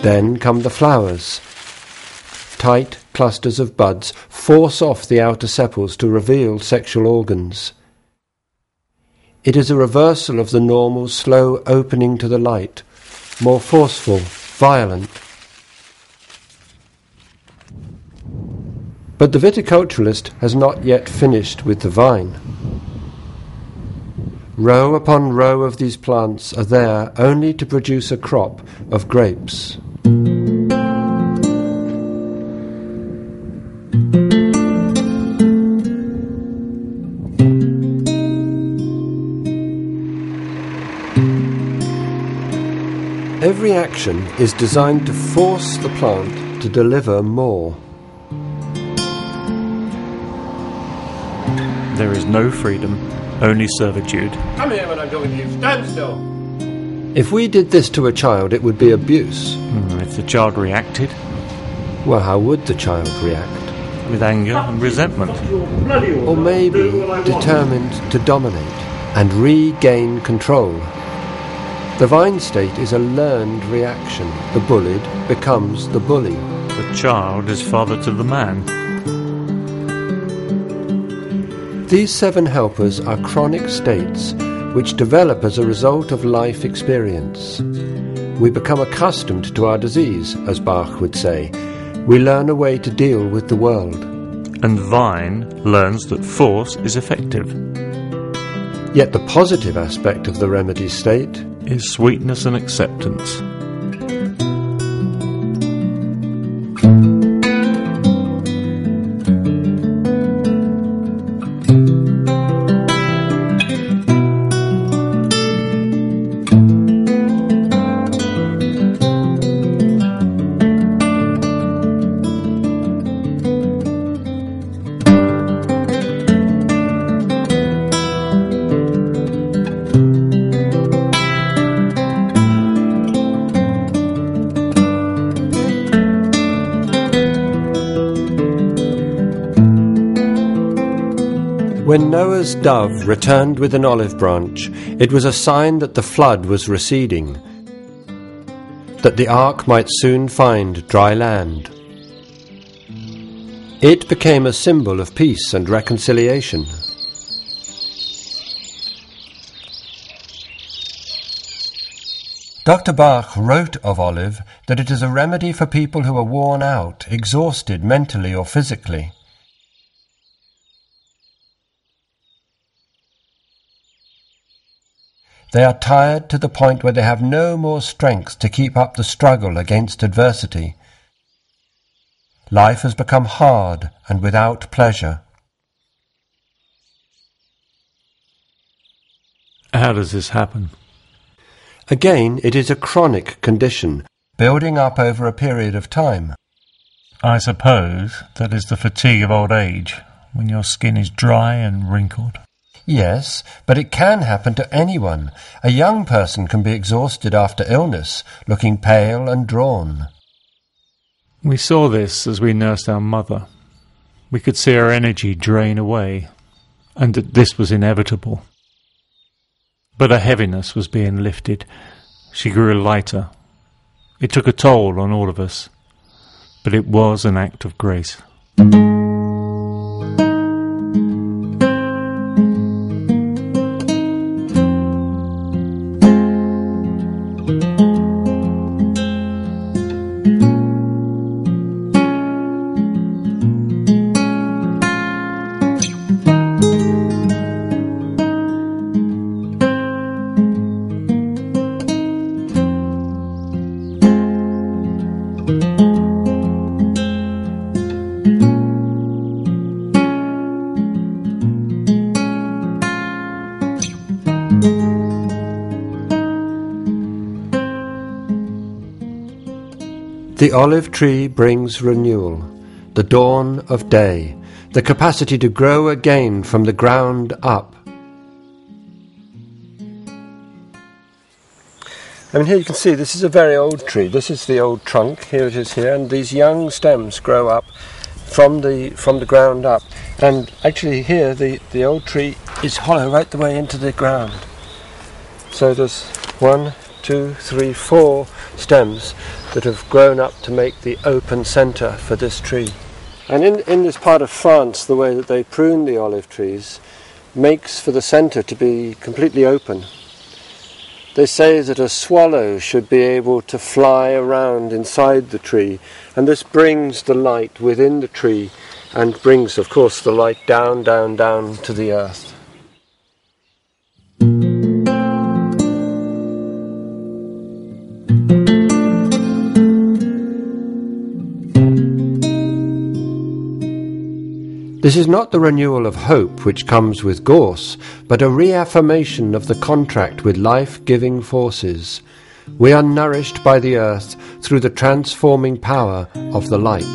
Then come the flowers. Tight clusters of buds force off the outer sepals to reveal sexual organs. It is a reversal of the normal slow opening to the light, more forceful, violent. But the viticulturist has not yet finished with the vine. Row upon row of these plants are there only to produce a crop of grapes. Every action is designed to force the plant to deliver more. There is no freedom, only servitude. Come here when I'm talking to you. Stand still. If we did this to a child, it would be abuse. If the child reacted? Well, how would the child react? With anger and resentment. Or maybe determined to dominate and regain control. The vine state is a learned reaction. The bullied becomes the bully. The child is father to the man. These 7 helpers are chronic states which develop as a result of life experience. We become accustomed to our disease, as Bach would say. We learn a way to deal with the world. And vine learns that force is effective. Yet the positive aspect of the remedy state is sweetness and acceptance. When Noah's dove returned with an olive branch, it was a sign that the flood was receding, that the ark might soon find dry land. It became a symbol of peace and reconciliation. Dr. Bach wrote of olive that it is a remedy for people who are worn out, exhausted mentally or physically. They are tired to the point where they have no more strength to keep up the struggle against adversity. Life has become hard and without pleasure. How does this happen? Again, it is a chronic condition, building up over a period of time. I suppose that is the fatigue of old age, when your skin is dry and wrinkled. Yes, but it can happen to anyone. A young person can be exhausted after illness, looking pale and drawn. We saw this as we nursed our mother. We could see her energy drain away, and that this was inevitable. But her heaviness was being lifted. She grew lighter. It took a toll on all of us, but it was an act of grace. The olive tree brings renewal, the dawn of day, the capacity to grow again from the ground up. I mean, here you can see this is a very old tree. This is the old trunk. Here it is here, and these young stems grow up from the ground up. And actually here the old tree is hollow right the way into the ground. So there's 1, 2, 3, 4 stems that have grown up to make the open centre for this tree. And in this part of France, the way that they prune the olive trees makes for the centre to be completely open. They say that a swallow should be able to fly around inside the tree, and this brings the light within the tree and brings, of course, the light down, down, down to the earth. This is not the renewal of hope which comes with gorse, but a reaffirmation of the contract with life-giving forces. We are nourished by the earth through the transforming power of the light.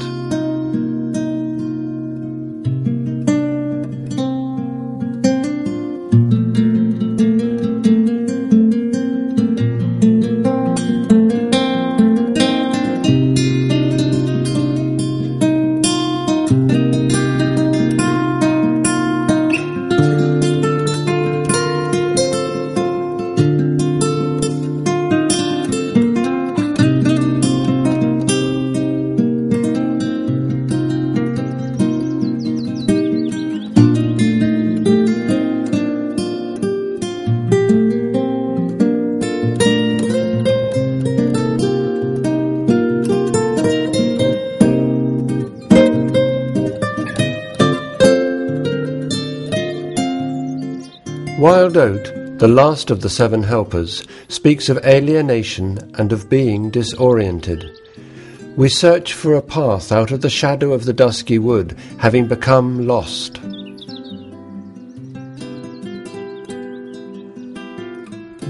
Wild Oat, the last of the 7 helpers, speaks of alienation and of being disoriented. We search for a path out of the shadow of the dusky wood, having become lost.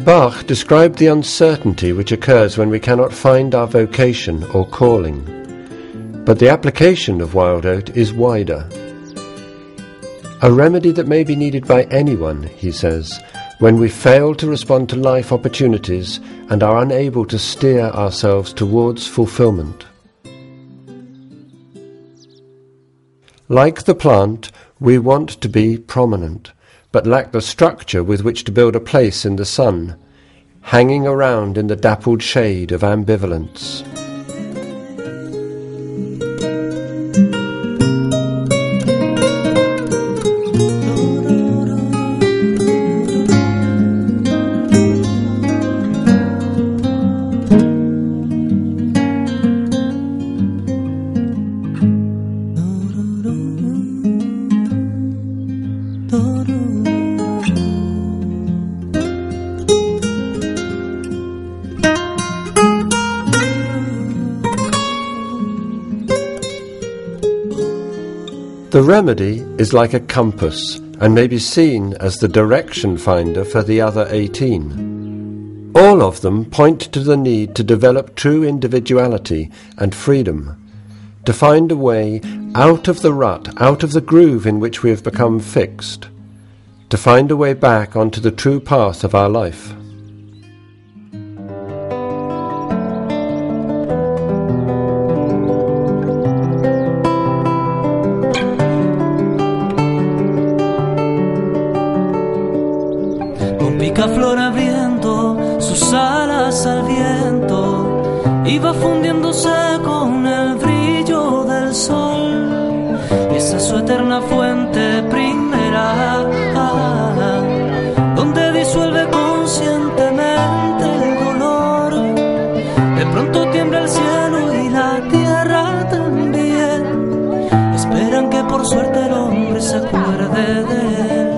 Bach described the uncertainty which occurs when we cannot find our vocation or calling. But the application of Wild Oat is wider. A remedy that may be needed by anyone, he says, when we fail to respond to life opportunities and are unable to steer ourselves towards fulfillment. Like the plant, we want to be prominent, but lack the structure with which to build a place in the sun, hanging around in the dappled shade of ambivalence. The remedy is like a compass and may be seen as the direction finder for the other 18. All of them point to the need to develop true individuality and freedom, to find a way out of the rut, out of the groove in which we have become fixed, to find a way back onto the true path of our life. Picaflor abriendo sus alas al viento, iba fundiéndose con el brillo del sol. Y esa es su eterna fuente primera, donde disuelve conscientemente el dolor. De pronto tiembla el cielo y la tierra también. Esperan que por suerte el hombre se acuerde de él.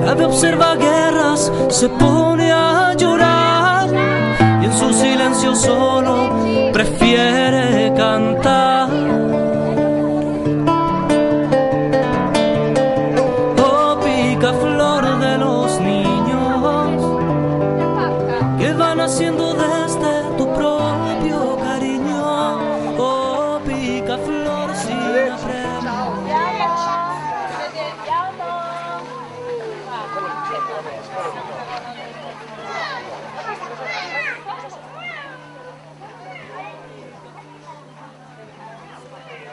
Ave observa guerras, se pone a llorar y en su silencio solo prefiere cantar. Oh, picaflor de los niños que van haciendo desde tu propio cariño. Oh, picaflor sin apremio.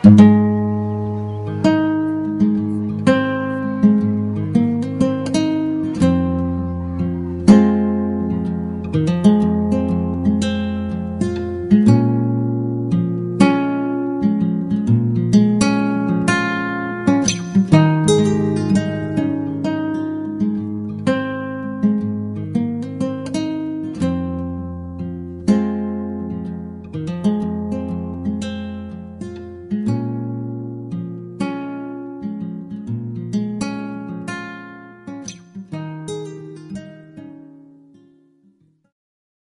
Thank you.